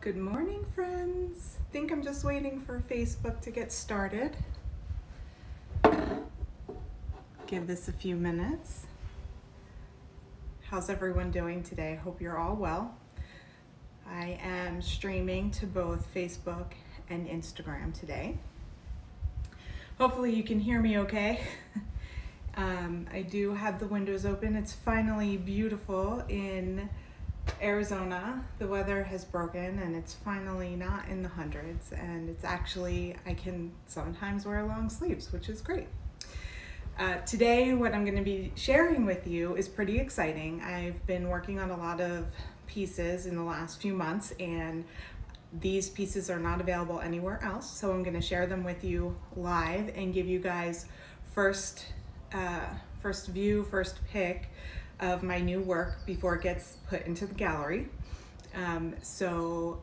Good morning, friends. I think I'm just waiting for Facebook to get started. Give this a few minutes. How's everyone doing today? Hope you're all well. I am streaming to both Facebook and Instagram today. Hopefully you can hear me okay. I do have the windows open. It's finally beautiful in Arizona. The weather has broken and it's finally not in the hundreds, and it's actually, I can sometimes wear long sleeves, which is great. Today what I'm going to be sharing with you is pretty exciting. I've been working on a lot of pieces in the last few months, and these pieces are not available anywhere else, so I'm going to share them with you live and give you guys first view, first pick of my new work before it gets put into the gallery. So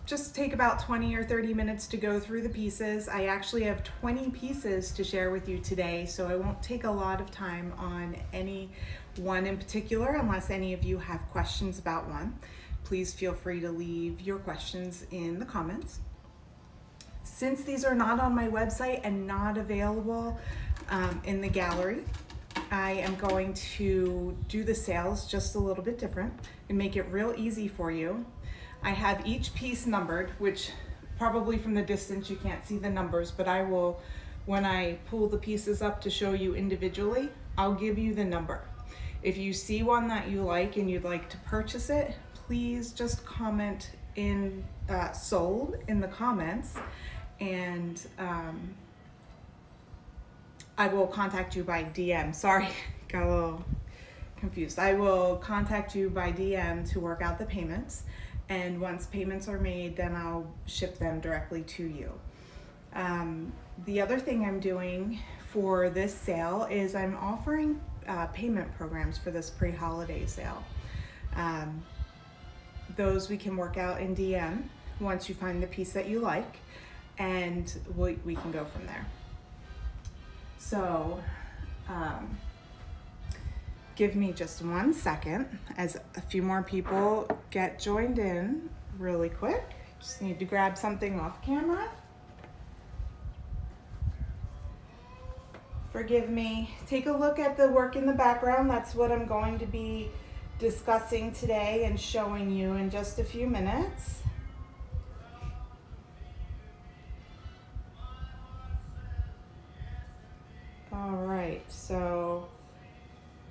just take about 20 or 30 minutes to go through the pieces. I actually have 20 pieces to share with you today, so I won't take a lot of time on any one in particular unless any of you have questions about one. Please feel free to leave your questions in the comments. Since these are not on my website and not available in the gallery, I am going to do the sales just a little bit different and make it real easy for you. I have each piece numbered, which probably from the distance you can't see the numbers, but I will, when I pull the pieces up to show you individually, I'll give you the number. If you see one that you like and you'd like to purchase it, please just comment in sold in the comments, and I will contact you by DM. Sorry, got a little confused. I will contact you by DM to work out the payments, and once payments are made, then I'll ship them directly to you. The other thing I'm doing for this sale is I'm offering payment programs for this pre-holiday sale. Those we can work out in DM once you find the piece that you like, and we can go from there. So give me just 1 second as a few more people get joined in really quick. Just need to grab something off camera. Forgive me. Take a look at the work in the background. That's what I'm going to be discussing today and showing you in just a few minutes. All right, so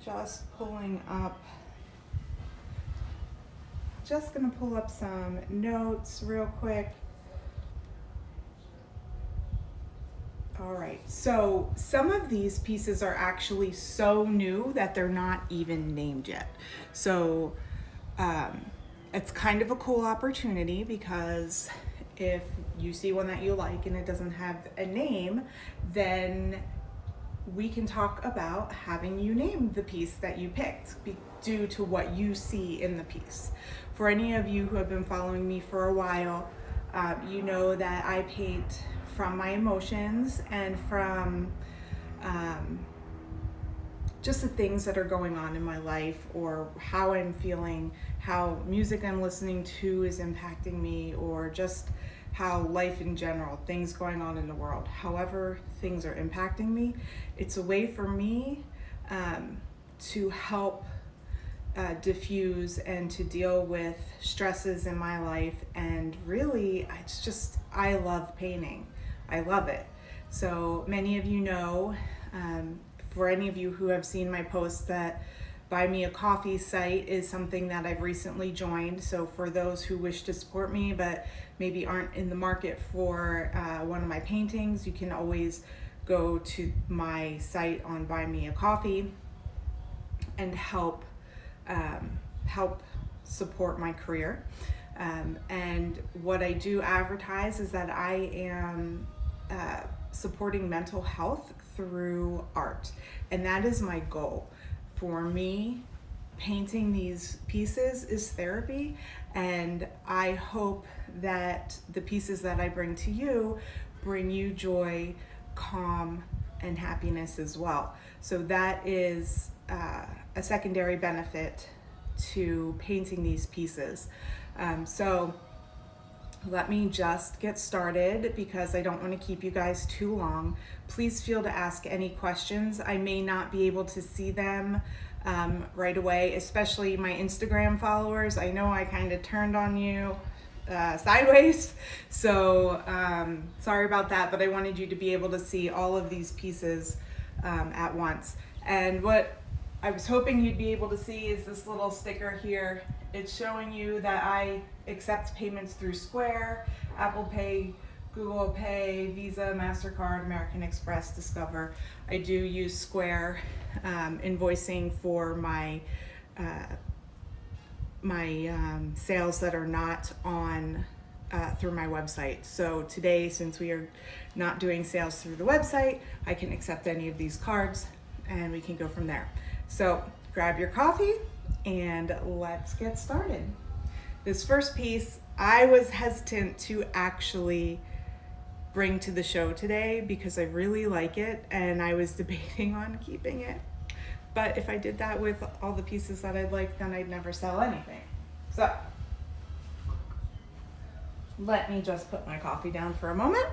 just pulling up, just gonna pull up some notes real quick. All right, so some of these pieces are actually so new that they're not even named yet. So it's kind of a cool opportunity, because if you see one that you like and it doesn't have a name, then we can talk about having you name the piece that you picked due to what you see in the piece. For any of you who have been following me for a while, you know that I paint from my emotions and from just the things that are going on in my life, or how I'm feeling, how music I'm listening to is impacting me, or just how life in general, things going on in the world, however things are impacting me. It's a way for me to help diffuse and to deal with stresses in my life. And really, I love painting. I love it. So many of you know, for any of you who have seen my posts, that Buy Me a Coffee site is something that I've recently joined. So for those who wish to support me but maybe aren't in the market for one of my paintings, you can always go to my site on Buy Me a Coffee and help support my career. And what I do advertise is that I am supporting mental health through art, and that is my goal. For me, painting these pieces is therapy, and I hope that the pieces that I bring to you bring you joy, calm, and happiness as well. So that is a secondary benefit to painting these pieces. So let me just get started because I don't want to keep you guys too long. Please feel to ask any questions. I may not be able to see them right away, especially my Instagram followers. I know I kind of turned on you sideways, so sorry about that, but I wanted you to be able to see all of these pieces at once. And what I was hoping you'd be able to see is this little sticker here. It's showing you that I accept payments through Square, Apple Pay, Google Pay, Visa, MasterCard, American Express, Discover. I do use Square invoicing for my sales that are not on through my website. So today, since we are not doing sales through the website, I can accept any of these cards and we can go from there. So grab your coffee and let's get started. This first piece, I was hesitant to actually bring to the show today because I really like it and I was debating on keeping it. But if I did that with all the pieces that I'd like, then I'd never sell anything. So let me just put my coffee down for a moment.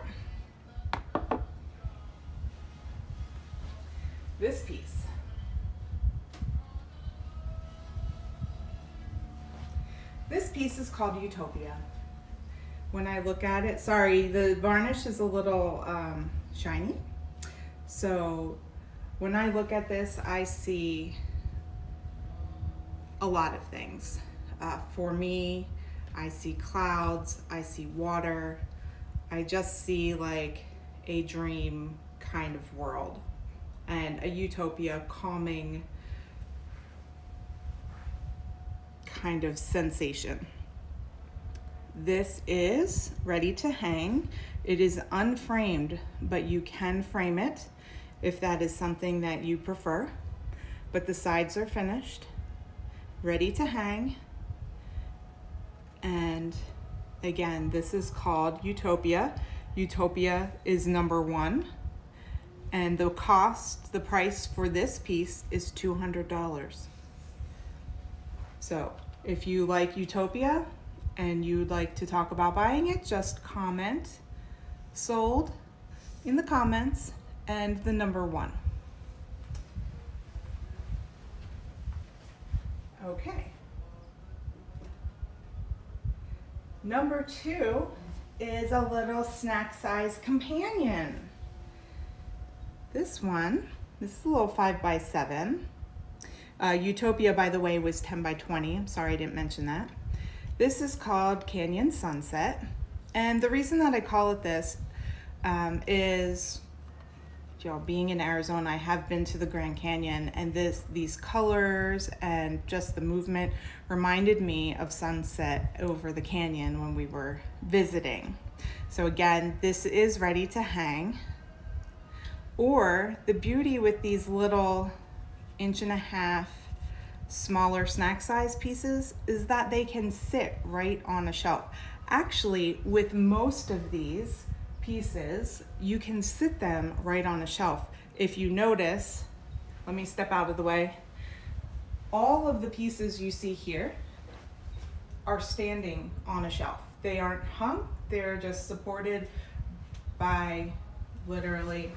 This piece. This piece is called Utopia. When I look at it, sorry, the varnish is a little shiny. So when I look at this, I see a lot of things. For me, I see clouds, I see water. I just see like a dream kind of world and a utopia, calming kind of sensation. This is ready to hang. It is unframed, but you can frame it if that is something that you prefer. But the sides are finished, ready to hang. And again, this is called Utopia. Utopia is #1. And the price for this piece is $200. So if you like Utopia and you'd like to talk about buying it, just comment sold in the comments and the #1. Okay. #2 is a little snack size companion. This is a little 5x7. Utopia, by the way, was 10x20. I'm sorry I didn't mention that. This is called Canyon Sunset. And the reason that I call it this is, being in Arizona, I have been to the Grand Canyon, and these colors and just the movement reminded me of sunset over the canyon when we were visiting. So again, this is ready to hang. Or the beauty with these little 1.5" smaller snack size pieces is that they can sit right on a shelf. Actually, with most of these pieces, you can sit them right on a shelf. If you notice, let me step out of the way. All of the pieces you see here are standing on a shelf. They aren't hung, they're just supported by literally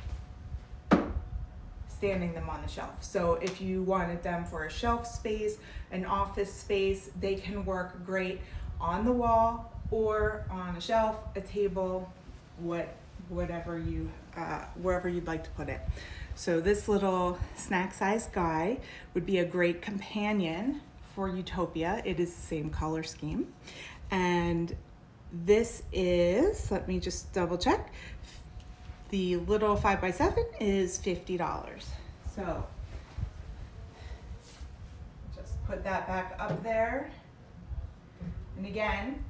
standing them on the shelf. So if you wanted them for a shelf space, an office space, they can work great on the wall or on a shelf, a table, whatever you, wherever you'd like to put it. So this little snack size guy would be a great companion for Utopia. It is the same color scheme. And this is, let me just double check. The little 5x7 is $50. So just put that back up there. And again,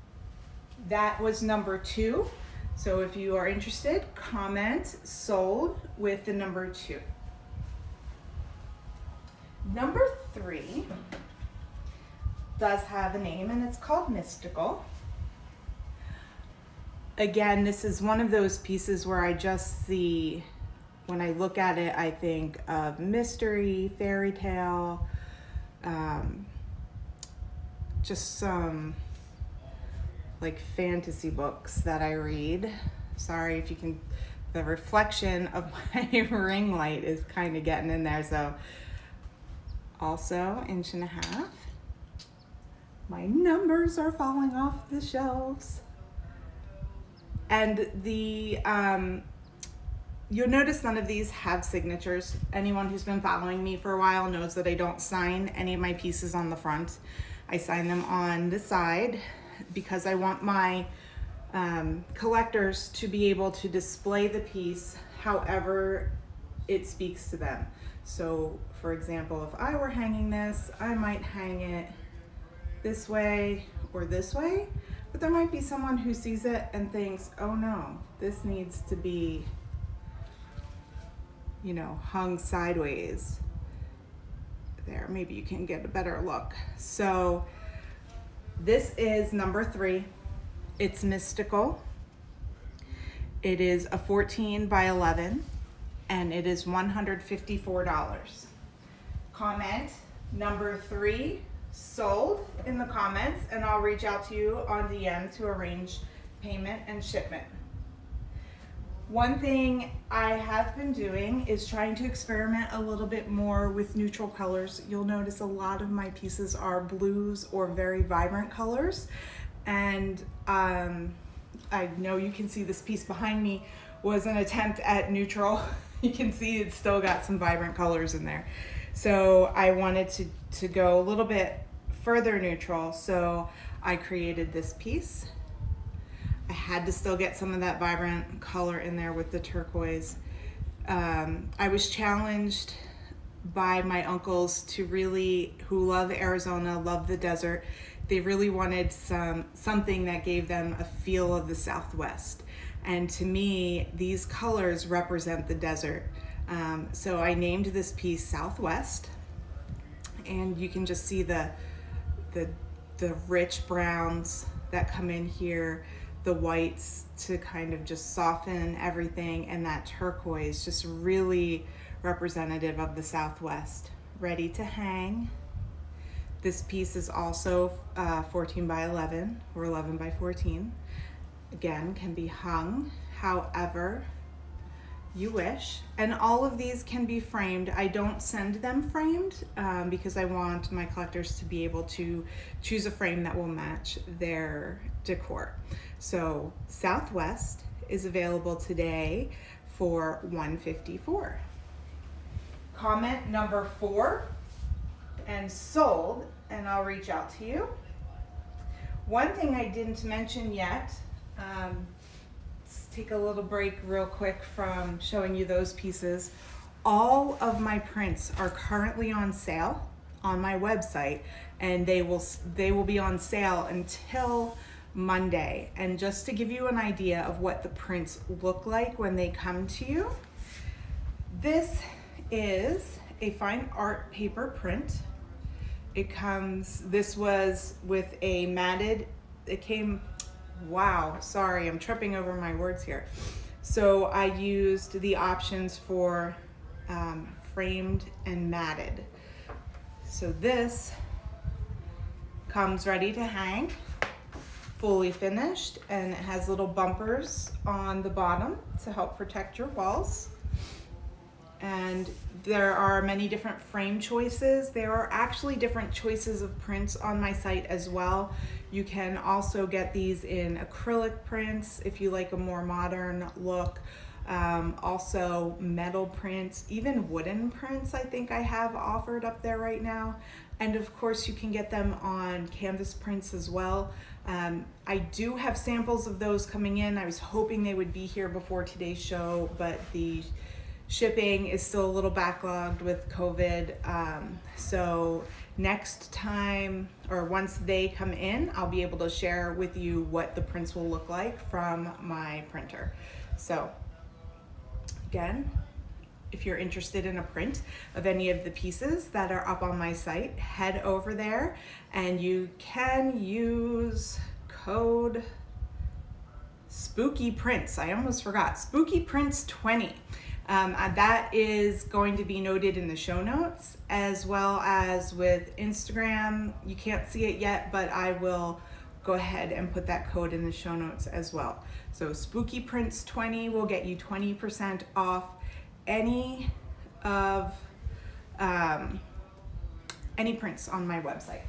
that was #2. So if you are interested, comment sold with the #2. #3 does have a name and it's called Mystical. Again, this is one of those pieces where I just see, when I look at it, I think of mystery, fairy tale, just some like fantasy books that I read. Sorry if you can, the reflection of my ring light is kind of getting in there. So also 1.5 inches. My numbers are falling off the shelves. And the, you'll notice none of these have signatures. Anyone who's been following me for a while knows that I don't sign any of my pieces on the front. I sign them on the side because I want my collectors to be able to display the piece however it speaks to them. So for example, if I were hanging this, I might hang it this way or this way, but there might be someone who sees it and thinks, oh no, this needs to be, you know, hung sideways. There, maybe you can get a better look. So this is number 3. It's mystical. It is a 14 by 11 and it is $154. Comment number 3 sold in the comments, and I'll reach out to you on DM to arrange payment and shipment. One thing I have been doing is trying to experiment a little bit more with neutral colors. You'll notice a lot of my pieces are blues or very vibrant colors. And I know you can see this piece behind me was an attempt at neutral. You can see it's still got some vibrant colors in there. So I wanted to go a little bit further neutral. So I created this piece. I had to still get some of that vibrant color in there with the turquoise. I was challenged by my uncles to really, who love Arizona, love the desert. They really wanted something that gave them a feel of the Southwest. And to me, these colors represent the desert. So I named this piece Southwest, and you can just see the rich browns that come in here, the whites to kind of just soften everything, and that turquoise just really representative of the Southwest. Ready to hang. This piece is also 14 by 11 or 11 by 14. Again, can be hung however you wish. And all of these can be framed. I don't send them framed because I want my collectors to be able to choose a frame that will match their decor. So Southwest is available today for $154. Comment number 4 and sold, and I'll reach out to you. One thing I didn't mention yet, let's take a little break real quick from showing you those pieces. All of my prints are currently on sale on my website, and they will be on sale until Monday. And just to give you an idea of what the prints look like when they come to you, this is a fine art paper print. This was with a matted, wow, sorry, I'm tripping over my words here. So I used the options for framed and matted. So this comes ready to hang, fully finished, and it has little bumpers on the bottom to help protect your walls. And there are many different frame choices. There are actually different choices of prints on my site as well. You can also get these in acrylic prints if you like a more modern look. Also metal prints, even wooden prints I think I have offered up there right now. And of course you can get them on canvas prints as well. I do have samples of those coming in. I was hoping they would be here before today's show, but the shipping is still a little backlogged with COVID. So next time, or once they come in, I'll be able to share with you what the prints will look like from my printer. So again, if you're interested in a print of any of the pieces that are up on my site, head over there and you can use code Spooky Prints. I almost forgot, Spooky Prints 20. That is going to be noted in the show notes, as well as with Instagram. You can't see it yet, but I will go ahead and put that code in the show notes as well. So Spooky Prints 20 will get you 20% off any of any prints on my website.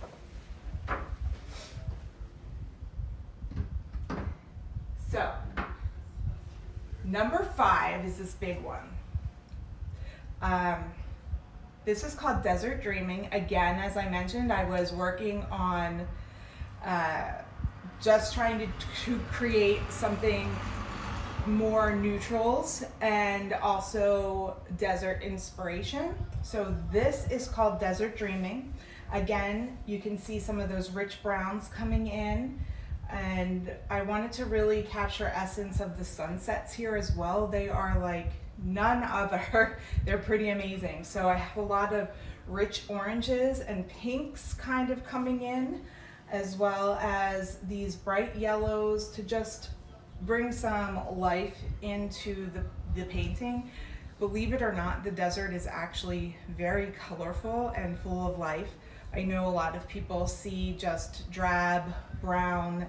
So number 5 is this big one. This is called Desert Dreaming. Again, as I mentioned, I was working on just trying to create something more neutrals and also desert inspiration. So this is called Desert Dreaming. Again, you can see some of those rich browns coming in, and I wanted to really capture essence of the sunsets here as well. They are like none other. They're pretty amazing. So I have a lot of rich oranges and pinks kind of coming in, as well as these bright yellows to just bring some life into the painting. Believe it or not, the desert is actually very colorful and full of life. I know a lot of people see just drab, brown,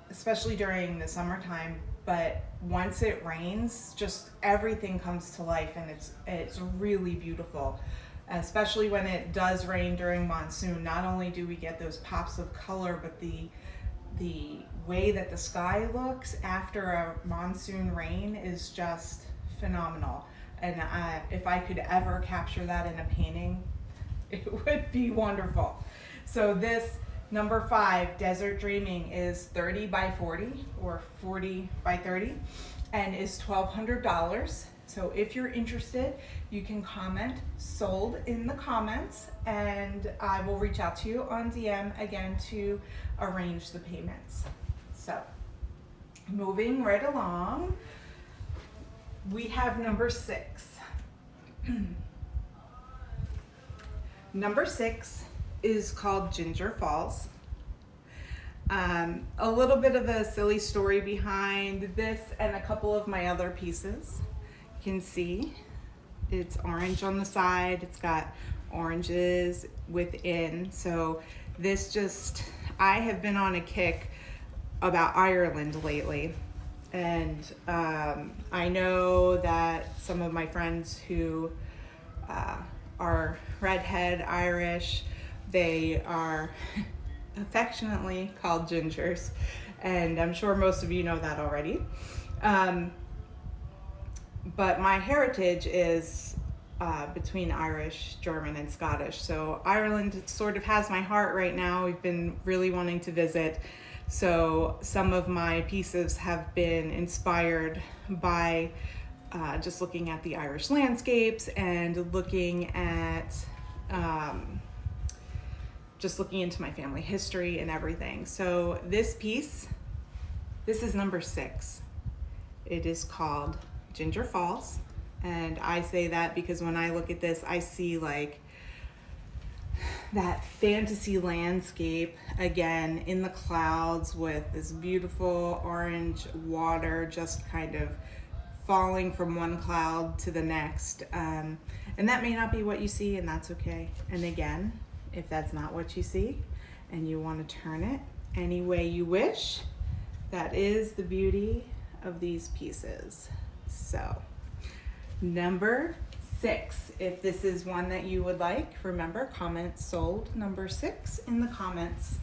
especially during the summertime, but once it rains, just everything comes to life, and it's really beautiful. Especially when it does rain during monsoon. Not only do we get those pops of color, but the way that the sky looks after a monsoon rain is just phenomenal. And if I could ever capture that in a painting, it would be wonderful. So this number 5, Desert Dreaming, is 30 by 40 or 40 by 30 and is $1,200. So if you're interested, you can comment sold in the comments, and I will reach out to you on DM again to arrange the payments. So moving right along, we have number 6. Number 6 is called Ginger Falls. A little bit of a silly story behind this and a couple of my other pieces. You can see it's orange on the side, it's got oranges within. So this just, I have been on a kick about Ireland lately, and I know that some of my friends who are redhead Irish, they are affectionately called gingers, and I'm sure most of you know that already. But my heritage is between Irish, German, and Scottish. So Ireland sort of has my heart right now. We've been really wanting to visit. So some of my pieces have been inspired by just looking at the Irish landscapes and looking at just looking into my family history and everything. So this piece, this is number 6. It is called Ginger Falls, and I say that because when I look at this, I see like that fantasy landscape again in the clouds with this beautiful orange water just kind of falling from one cloud to the next, and that may not be what you see, and that's okay. And again, if that's not what you see and you want to turn it any way you wish, that is the beauty of these pieces. So number 6, if this is one that you would like, remember, comment sold number 6 in the comments.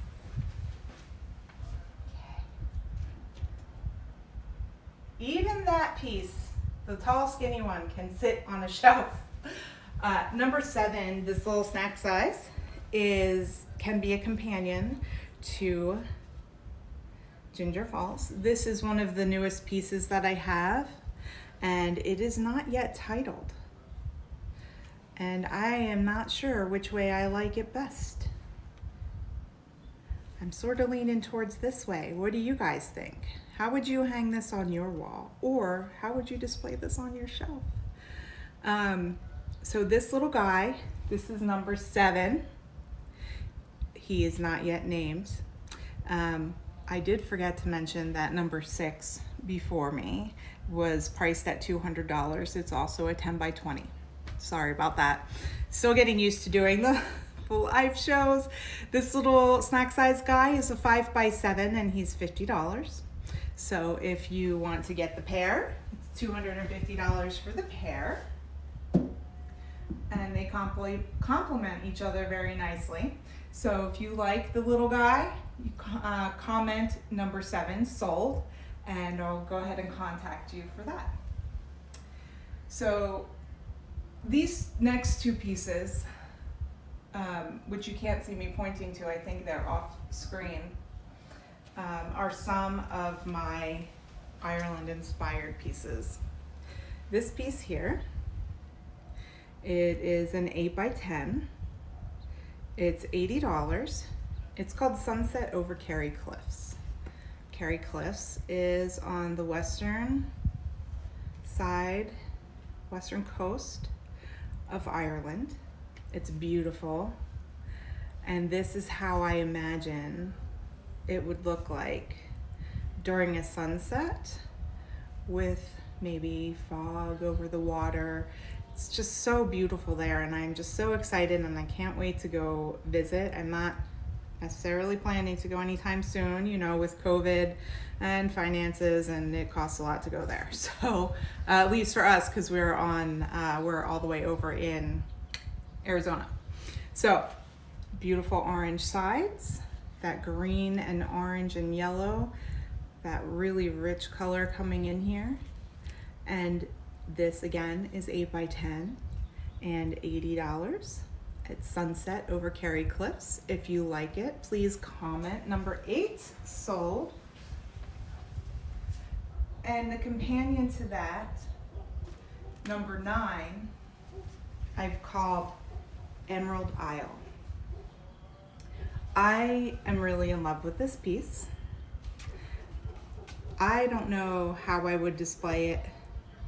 Even that piece, the tall skinny one, can sit on a shelf. Number 7, this little snack size, can be a companion to Ginger Falls. This is one of the newest pieces that I have, and it is not yet titled. And I am not sure which way I like it best. I'm sort of leaning towards this way. What do you guys think? How would you hang this on your wall? Or how would you display this on your shelf? So this little guy, this is number 7. He is not yet named. I did forget to mention that number 6 before me was priced at $200. It's also a 10 by 20. Sorry about that. Still getting used to doing the beautiful live shows. This little snack size guy is a 5x7 and he's $50. So if you want to get the pair, it's $250 for the pair. And they complement each other very nicely. So if you like the little guy, you comment number 7, sold, and I'll go ahead and contact you for that. So these next two pieces, which you can't see me pointing to, I think they're off screen, are some of my Ireland inspired pieces. This piece here, it is an 8x10. It's $80. It's called Sunset over Kerry Cliffs. Kerry Cliffs is on the western side, western coast of Ireland. It's beautiful. And this is how I imagine it would look like during a sunset with maybe fog over the water. It's just so beautiful there, and I'm just so excited, and I can't wait to go visit. I'm not necessarily planning to go anytime soon, you know, with COVID and finances, and it costs a lot to go there. So at least for us, because we're all the way over in Arizona. So beautiful orange sides, that green and orange and yellow, that really rich color coming in here. And this again is 8x10 and $80. It's Sunset over Kerry Cliffs. If you like it, please comment number 8, sold. And the companion to that, number 9, I've called Emerald Isle. I am really in love with this piece. I don't know how I would display it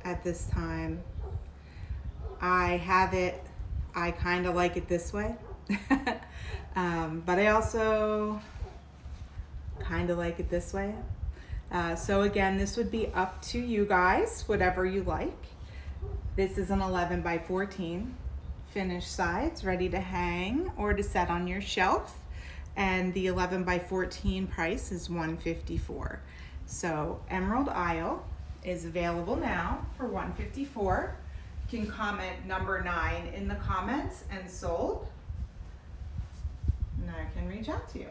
at this time. I have it, I kind of like it this way, but I also kind of like it this way. So again, this would be up to you guys, whatever you like. This is an 11x14 finished sides, ready to hang or to set on your shelf. And the 11x14 price is $154. So Emerald Isle is available now for $154. You can comment number 9 in the comments and sold, and I can reach out to you.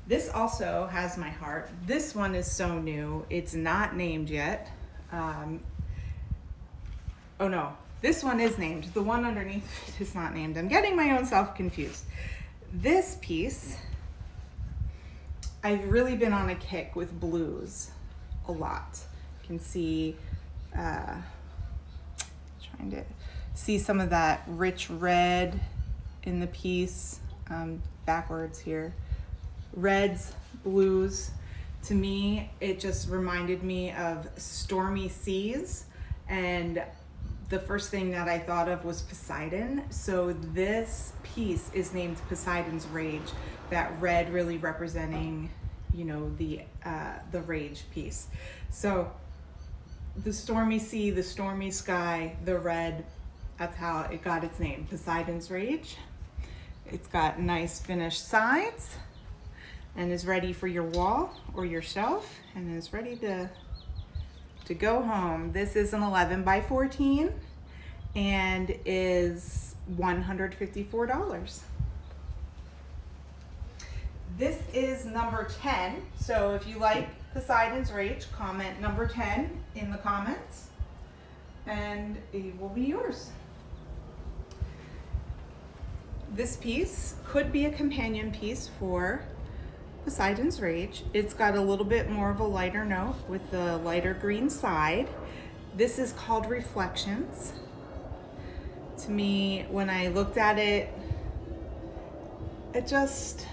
This also has my heart. This one is so new. It's not named yet. Oh no, this one is named. The one underneath it is not named. I'm getting my own self confused. This piece, I've really been on a kick with blues a lot. You can see, trying to see some of that rich red in the piece, backwards here. Reds, blues. To me, it just reminded me of stormy seas, and the first thing that I thought of was Poseidon. So this piece is named Poseidon's Rage, that red really representing, you know, the rage piece. So the stormy sea, the stormy sky, the red, that's how it got its name, Poseidon's Rage. It's got nice finished sides and is ready for your wall or your shelf and is ready to go home. This is an 11x14 and is $154. This is number 10. So if you like Poseidon's Rage, comment number 10 in the comments and it will be yours. This piece could be a companion piece for Poseidon's Rage. It's got a little bit more of a lighter note with the lighter green side. This is called Reflections. To me, when I looked at it, it just,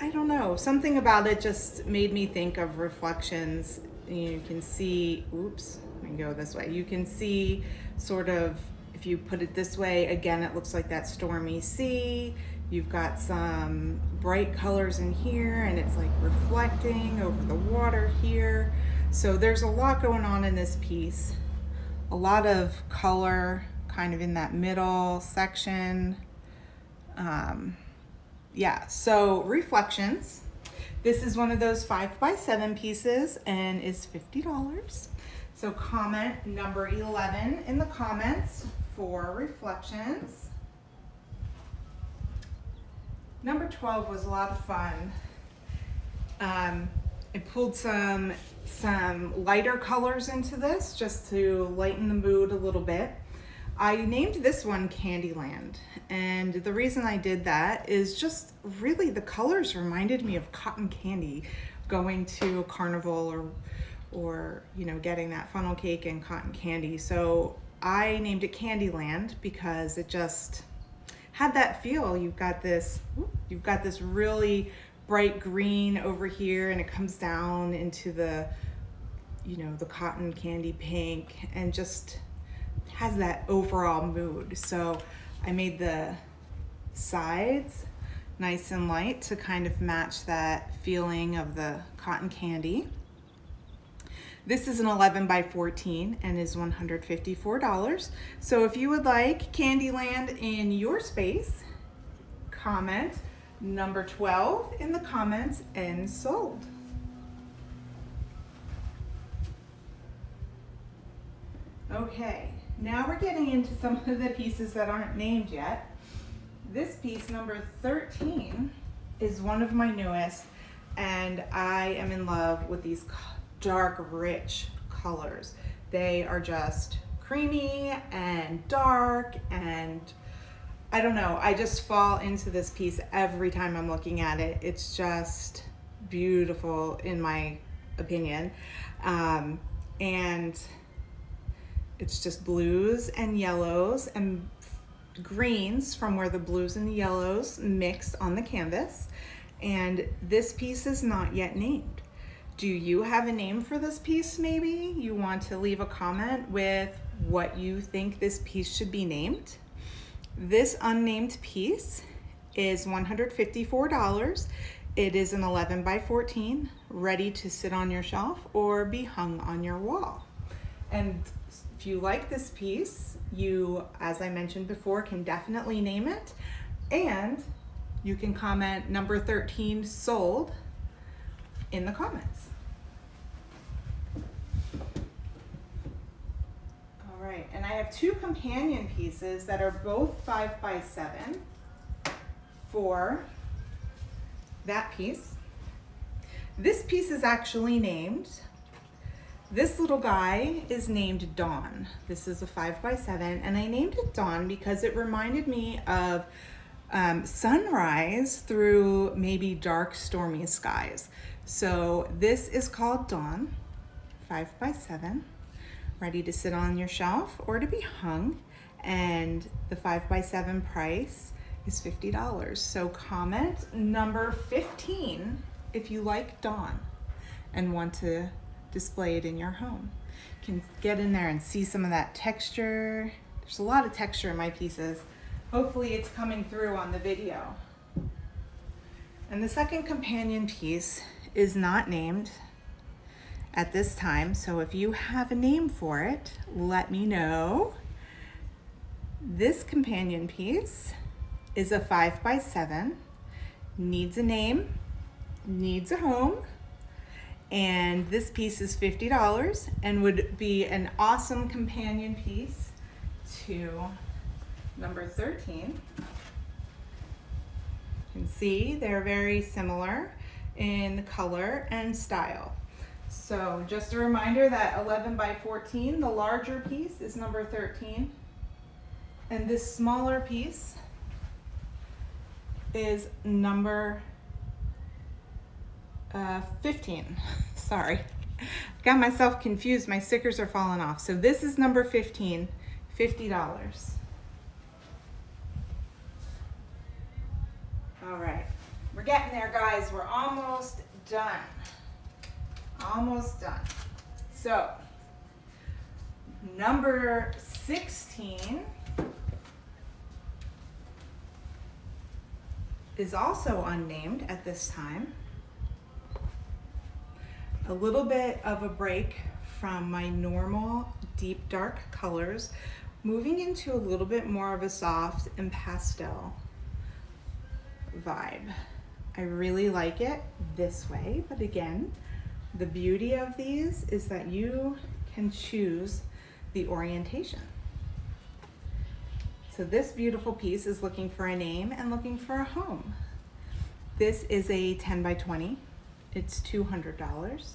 I don't know, something about it just made me think of reflections. You can see, oops, let me go this way. You can see sort of, if you put it this way, again, it looks like that stormy sea. You've got some bright colors in here and it's like reflecting over the water here. So there's a lot going on in this piece. A lot of color kind of in that middle section. Yeah, so Reflections. This is one of those 5x7 pieces and is $50. So comment number 11 in the comments for Reflections. Number 12 was a lot of fun. I pulled some lighter colors into this just to lighten the mood a little bit. I named this one Candyland, and the reason I did that is just really the colors reminded me of cotton candy, going to a carnival or you know, getting that funnel cake and cotton candy. So I named it Candyland because it just had that feel. You've got this really bright green over here, and it comes down into the, you know, the cotton candy pink, and just has that overall mood. So I made the sides nice and light to kind of match that feeling of the cotton candy. This is an 11x14 and is $154. So if you would like Candyland in your space, comment number 12 in the comments and sold. Okay, now we're getting into some of the pieces that aren't named yet. This piece, number 13, is one of my newest, and I am in love with these dark, rich colors. They are just creamy and dark, and I don't know, I just fall into this piece every time I'm looking at it. It's just beautiful in my opinion. And it's just blues and yellows and greens from where the blues and the yellows mixed on the canvas. And this piece is not yet named. Do you have a name for this piece maybe? You want to leave a comment with what you think this piece should be named? This unnamed piece is $154. It is an 11x14, ready to sit on your shelf or be hung on your wall. And if you like this piece, you, as I mentioned before, can definitely name it, and you can comment number 13 sold in the comments. All right, and I have two companion pieces that are both 5x7 for that piece. This piece is actually named, this little guy is named Dawn. This is a 5x7, and I named it Dawn because it reminded me of sunrise through maybe dark, stormy skies. So this is called Dawn, 5x7, ready to sit on your shelf or to be hung, and the 5x7 price is $50. So comment number 15 if you like Dawn and want to display it in your home. You can get in there and see some of that texture. There's a lot of texture in my pieces. Hopefully it's coming through on the video. And the second companion piece is not named at this time, so if you have a name for it, let me know. This companion piece is a 5x7, needs a name, needs a home, and this piece is $50 and would be an awesome companion piece to number 13. You can see they're very similar in color and style. So just a reminder that 11x14, the larger piece, is number 13, and this smaller piece is number 15. Sorry, got myself confused. My stickers are falling off. So this is number 15, $50. All right, we're getting there, guys. We're almost done. Almost done. So number 16 is also unnamed at this time. A little bit of a break from my normal deep dark colors. Moving into a little bit more of a soft and pastel vibe. I really like it this way, but again, the beauty of these is that you can choose the orientation. So this beautiful piece is looking for a name and looking for a home. This is a 10 by 20. It's $200.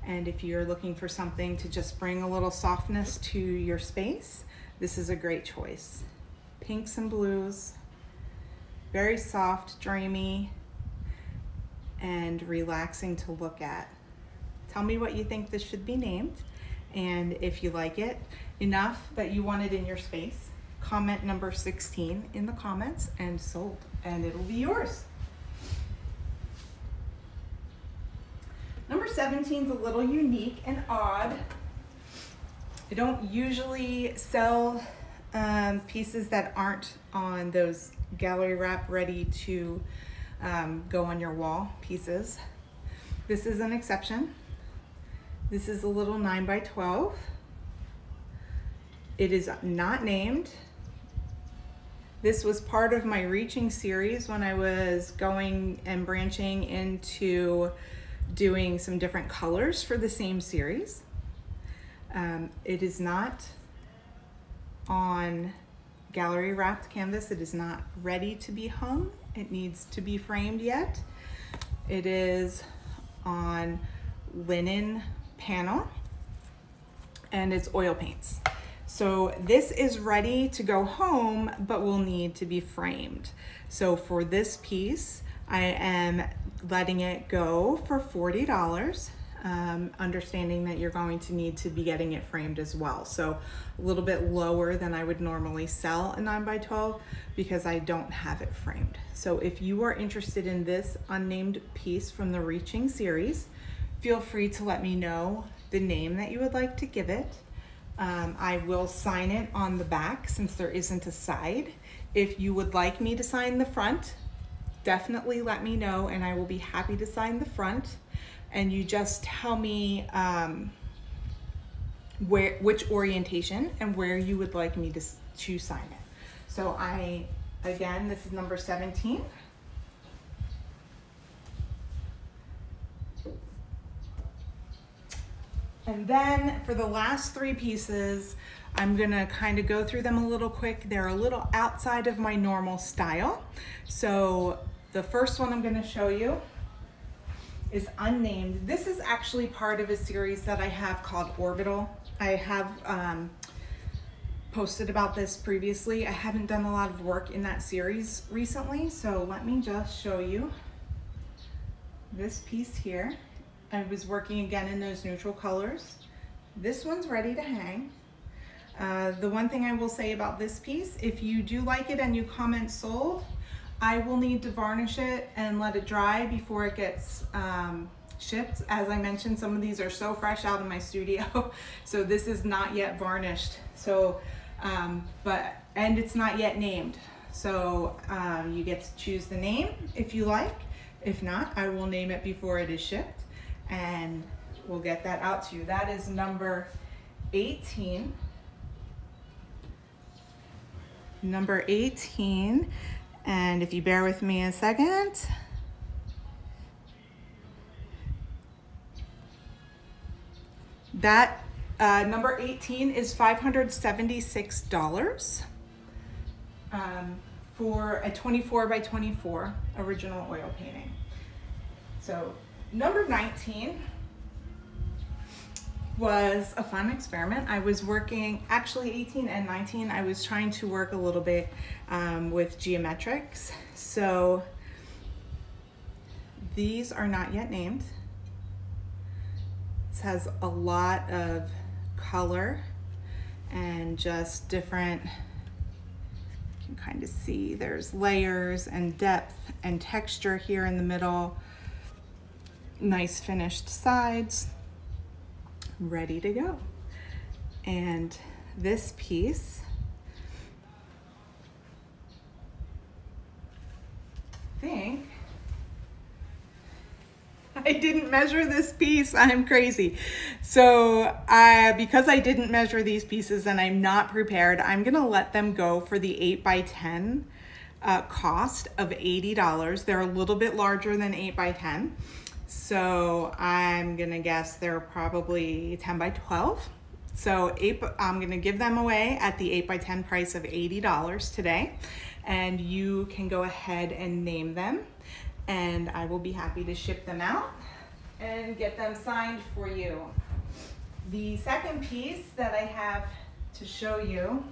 And if you're looking for something to just bring a little softness to your space, this is a great choice. Pinks and blues, very soft, dreamy, and relaxing to look at. Tell me what you think this should be named, and if you like it enough that you want it in your space, comment number 16 in the comments and sold, and it'll be yours. Number 17 is a little unique and odd. I don't usually sell pieces that aren't on those gallery wrap ready to go on your wall pieces. This is an exception. This is a little 9 by 12. It is not named. This was part of my Reaching series when I was going and branching into doing some different colors for the same series. It is not on gallery wrapped canvas. It is not ready to be hung. It needs to be framed yet. It is on linen panel and it's oil paints. So this is ready to go home, but will need to be framed. So for this piece, I am letting it go for $40, understanding that you're going to need to be getting it framed as well. So a little bit lower than I would normally sell a 9 by 12 because I don't have it framed. So if you are interested in this unnamed piece from the Reaching series, feel free to let me know the name that you would like to give it. I will sign it on the back since there isn't a side. If you would like me to sign the front, definitely let me know and I will be happy to sign the front. And you just tell me which orientation and where you would like me to sign it. So again, this is number 17. And then for the last three pieces, I'm gonna kind of go through them a little quick. They're a little outside of my normal style. So the first one I'm gonna show you is unnamed. This is actually part of a series that I have called Orbital. I have posted about this previously. I haven't done a lot of work in that series recently, so let me just show you this piece here. I was working again in those neutral colors. This one's ready to hang. The one thing I will say about this piece, if you do like it and you comment sold, I will need to varnish it and let it dry before it gets shipped. As I mentioned, some of these are so fresh out of my studio, so this is not yet varnished. So, and it's not yet named. So you get to choose the name if you like. If not, I will name it before it is shipped and we'll get that out to you. That is number 18. Number 18. And if you bear with me a second, that number 18 is $576 for a 24 by 24 original oil painting. So number 19 was a fun experiment. I was working, actually 18 and 19, I was trying to work a little bit with geometrics. So these are not yet named. This has a lot of color and just different, you can kind of see there's layers and depth and texture here in the middle. Nice finished sides, ready to go. And this piece, I I didn't measure this piece. I'm crazy. So because I didn't measure these pieces and I'm not prepared, I'm gonna let them go for the 8x10 cost of $80. They're a little bit larger than 8x10. So I'm gonna guess they're probably 10x12. So I'm gonna give them away at the 8x10 price of $80 today. And you can go ahead and name them, and I will be happy to ship them out and get them signed for you. The second piece that I have to show you,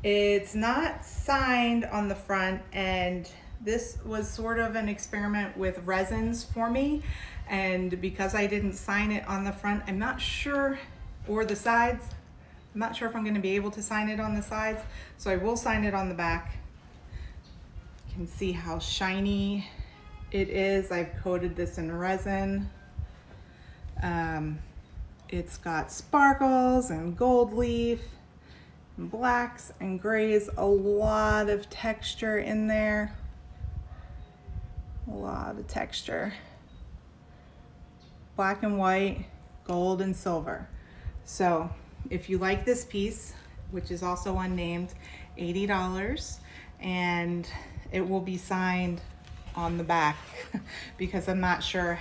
it's not signed on the front, and this was sort of an experiment with resins for me, and because I didn't sign it on the front, I'm not sure, or the sides, I'm not sure if I'm going to be able to sign it on the sides, so I will sign it on the back. You can see how shiny it is. I've coated this in resin. It's got sparkles and gold leaf, and blacks and grays, a lot of texture in there. A lot of texture. Black and white, gold and silver. So if you like this piece, which is also unnamed, $80, and it will be signed on the back because I'm not sure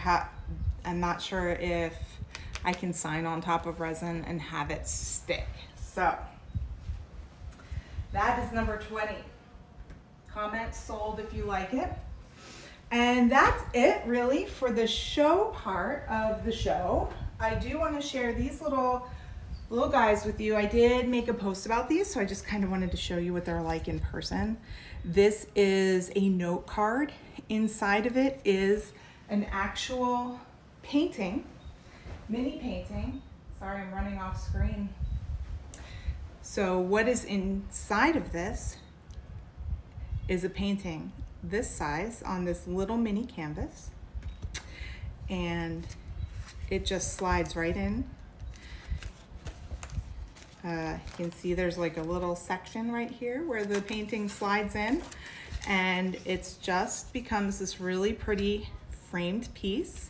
if I can sign on top of resin and have it stick. So that is number 20. Comment sold if you like it. And that's it really for the show part of the show. I do want to share these little guys with you. I did make a post about these, so I just kind of wanted to show you what they're like in person. This is a note card. Inside of it is an actual painting, mini painting. Sorry, I'm running off screen. So what is inside of this is a painting this size on this little mini canvas, and it just slides right in. You can see there's like a little section right here where the painting slides in, and it's just becomes this really pretty framed piece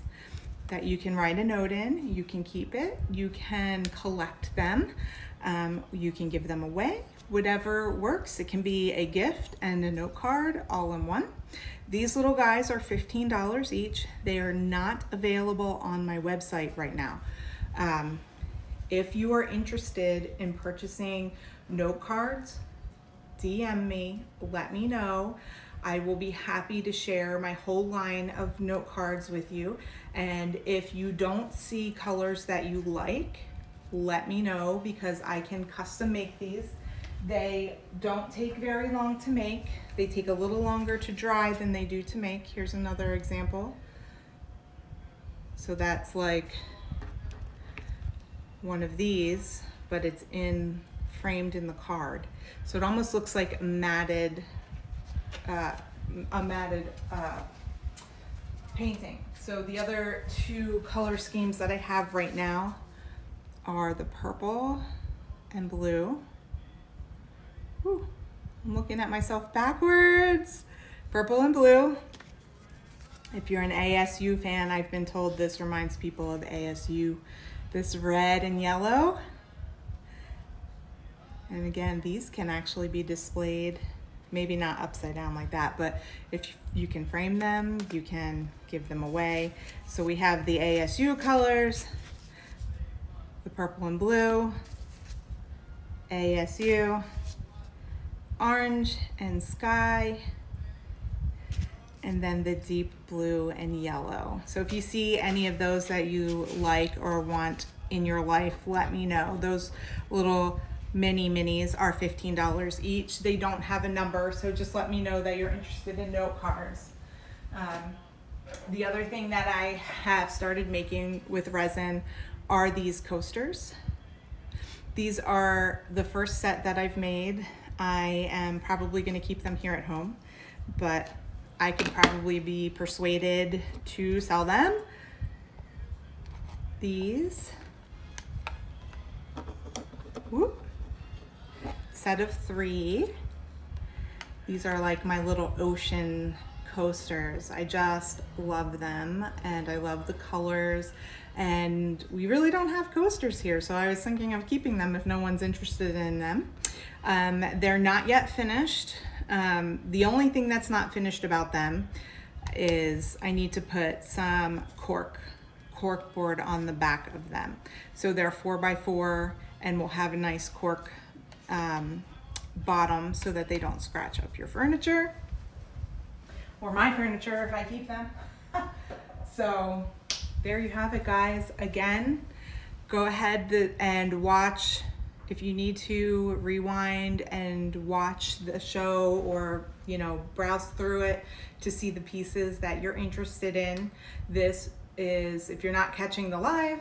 that you can write a note in. You can keep it, you can collect them, you can give them away, whatever works. It can be a gift and a note card all in one. These little guys are $15 each. They are not available on my website right now. If you are interested in purchasing note cards, DM me, let me know. I will be happy to share my whole line of note cards with you. And if you don't see colors that you like, let me know because I can custom make these. They don't take very long to make. They take a little longer to dry than they do to make. Here's another example. So that's like one of these, but it's framed in the card. So it almost looks like a matted painting. So the other two color schemes that I have right now are the purple and blue. Whew, I'm looking at myself backwards. Purple and blue. If you're an ASU fan, I've been told this reminds people of ASU. This red and yellow. And again, these can actually be displayed, maybe not upside down like that, but if you can frame them, you can give them away. So we have the ASU colors, the purple and blue, ASU, orange and sky, and then the deep blue and yellow. So if you see any of those that you like or want in your life, let me know. Those little minis are $15 each. They don't have a number, so just let me know that you're interested in note cards. The other thing that I have started making with resin are these coasters. These are the first set that I've made. I am probably going to keep them here at home, but I could probably be persuaded to sell them. These, whoop, set of 3. These are like my little ocean coasters. I just love them, and I love the colors, and we really don't have coasters here, so I was thinking of keeping them if no one's interested in them. They're not yet finished. The only thing that's not finished about them is I need to put some cork board on the back of them. So they're 4x4, and we'll have a nice cork bottom so that they don't scratch up your furniture, or my furniture if I keep them. So there you have it, guys. Again, go ahead and watch. If you need to, rewind and watch the show, or browse through it to see the pieces that you're interested in. This is, if you're not catching the live,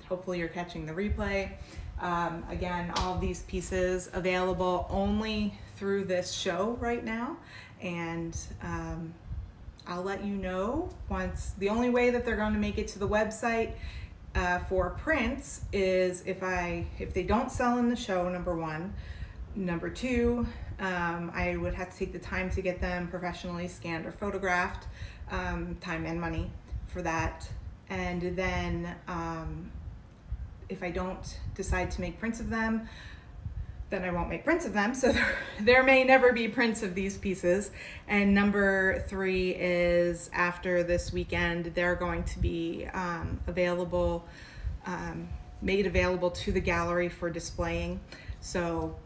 hopefully you're catching the replay. Again, all of these pieces available only through this show right now, and I'll let you know once. The only way that they're going to make it to the website for prints is if they don't sell in the show, number one. Number two, I would have to take the time to get them professionally scanned or photographed, time and money for that. And then if I don't decide to make prints of them, then I won't make prints of them. So there may never be prints of these pieces. And number three is, after this weekend, they're going to be available, made available to the gallery for displaying. So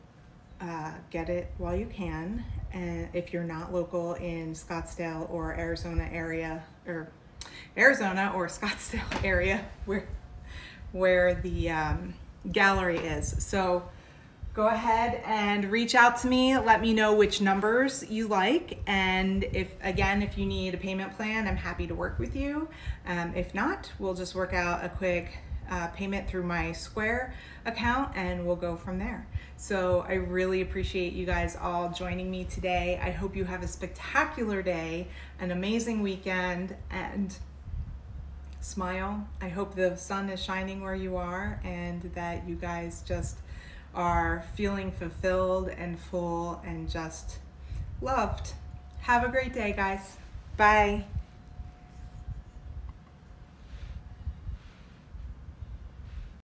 get it while you can. And if you're not local in Scottsdale or Arizona area, or Arizona or Scottsdale area where the gallery is. So go ahead and reach out to me. Let me know which numbers you like. And if you need a payment plan, I'm happy to work with you. If not, we'll just work out a quick payment through my Square account, and we'll go from there. So I really appreciate you guys all joining me today. I hope you have a spectacular day, an amazing weekend, and smile. I hope the sun is shining where you are, and that you guys just are feeling fulfilled and full and just loved. Have a great day, guys. Bye.